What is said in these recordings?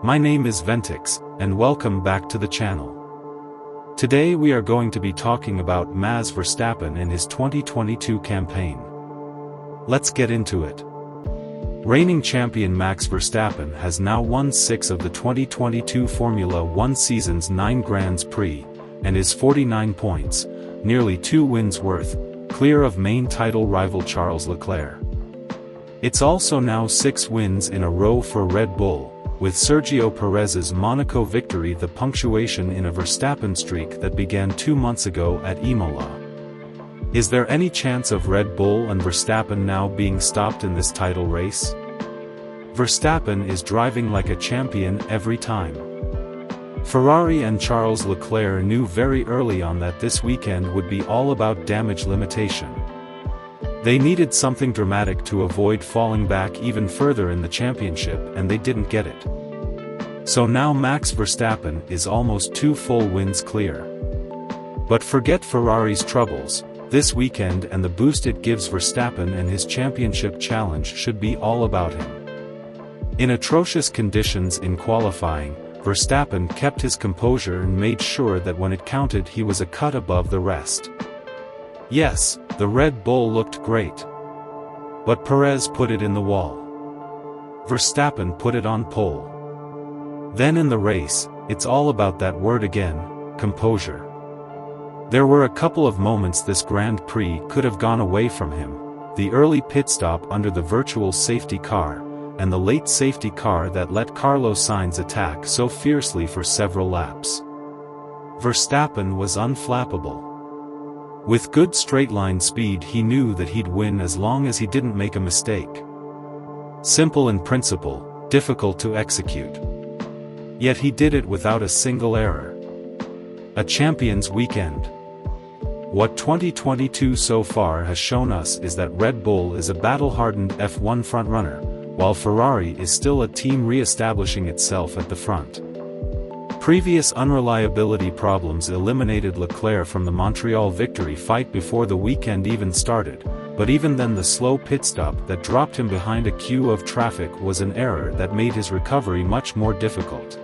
My name is Ventix, and welcome back to the channel. Today we are going to be talking about Max Verstappen and his 2022 campaign. Let's get into it. Reigning champion Max Verstappen has now won 6 of the 2022 Formula 1 season's 9 Grand Prix, and is 49 points, nearly 2 wins worth, clear of main title rival Charles Leclerc. It's also now 6 wins in a row for Red Bull, with Sergio Perez's Monaco victory the punctuation in a Verstappen streak that began 2 months ago at Imola. Is there any chance of Red Bull and Verstappen now being stopped in this title race? Verstappen is driving like a champion every time. Ferrari and Charles Leclerc knew very early on that this weekend would be all about damage limitation. They needed something dramatic to avoid falling back even further in the championship, and they didn't get it. So now Max Verstappen is almost 2 full wins clear. But forget Ferrari's troubles, this weekend and the boost it gives Verstappen and his championship challenge should be all about him. In atrocious conditions in qualifying, Verstappen kept his composure and made sure that when it counted he was a cut above the rest. Yes, the Red Bull looked great. But Perez put it in the wall. Verstappen put it on pole. Then in the race, it's all about that word again, composure. There were a couple of moments this Grand Prix could have gone away from him, the early pit stop under the virtual safety car, and the late safety car that let Carlos Sainz attack so fiercely for several laps. Verstappen was unflappable. With good straight-line speed he knew that he'd win as long as he didn't make a mistake. Simple in principle, difficult to execute. Yet he did it without a single error. A champion's weekend. What 2022 so far has shown us is that Red Bull is a battle-hardened F1 frontrunner, while Ferrari is still a team re-establishing itself at the front. Previous unreliability problems eliminated Leclerc from the Montreal victory fight before the weekend even started, but even then the slow pit stop that dropped him behind a queue of traffic was an error that made his recovery much more difficult.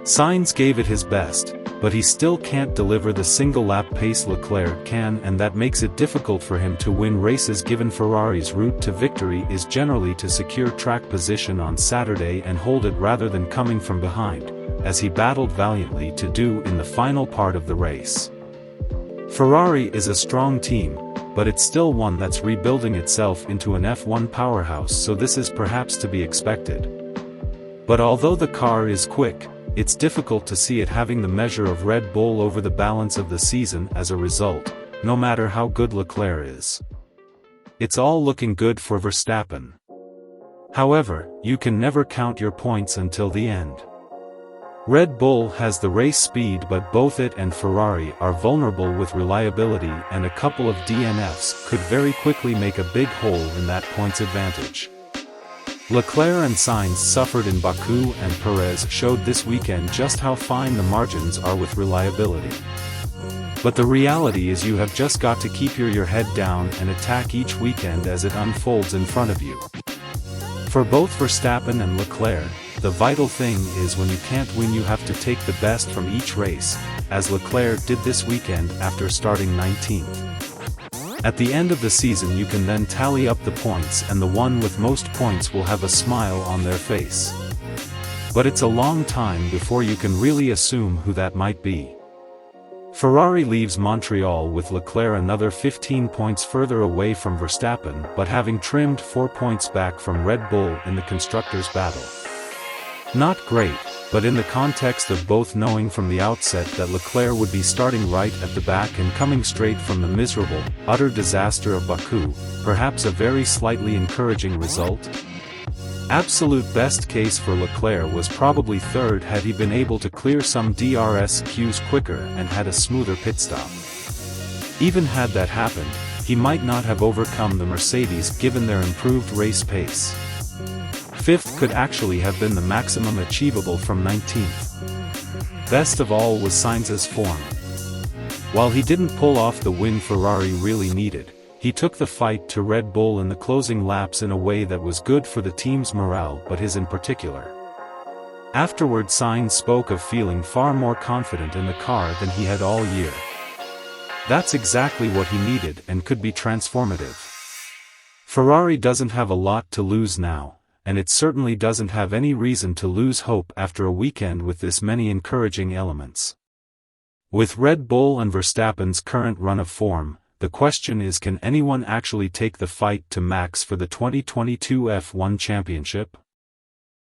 Sainz gave it his best, but he still can't deliver the single-lap pace Leclerc can, and that makes it difficult for him to win races given Ferrari's route to victory is generally to secure track position on Saturday and hold it rather than coming from behind, as he battled valiantly to do in the final part of the race. Ferrari is a strong team, but it's still one that's rebuilding itself into an F1 powerhouse, so this is perhaps to be expected. But although the car is quick, it's difficult to see it having the measure of Red Bull over the balance of the season as a result, no matter how good Leclerc is. It's all looking good for Verstappen. However, you can never count your points until the end. Red Bull has the race speed, but both it and Ferrari are vulnerable with reliability, and a couple of DNFs could very quickly make a big hole in that points advantage. Leclerc and Sainz suffered in Baku, and Perez showed this weekend just how fine the margins are with reliability. But the reality is you have just got to keep your head down and attack each weekend as it unfolds in front of you. For both Verstappen and Leclerc, the vital thing is when you can't win you have to take the best from each race, as Leclerc did this weekend after starting 19th. At the end of the season you can then tally up the points, and the one with most points will have a smile on their face. But it's a long time before you can really assume who that might be. Ferrari leaves Montreal with Leclerc another 15 points further away from Verstappen, but having trimmed 4 points back from Red Bull in the constructors' battle. Not great, but in the context of both knowing from the outset that Leclerc would be starting right at the back and coming straight from the miserable, utter disaster of Baku, perhaps a very slightly encouraging result. Absolute best case for Leclerc was probably third had he been able to clear some DRS queues quicker and had a smoother pit stop. Even had that happened, he might not have overcome the Mercedes given their improved race pace. Fifth could actually have been the maximum achievable from 19th. Best of all was Sainz's form. While he didn't pull off the win Ferrari really needed, he took the fight to Red Bull in the closing laps in a way that was good for the team's morale, but his in particular. Afterward, Sainz spoke of feeling far more confident in the car than he had all year. That's exactly what he needed and could be transformative. Ferrari doesn't have a lot to lose now, and it certainly doesn't have any reason to lose hope after a weekend with this many encouraging elements. With Red Bull and Verstappen's current run of form, the question is, can anyone actually take the fight to Max for the 2022 F1 championship?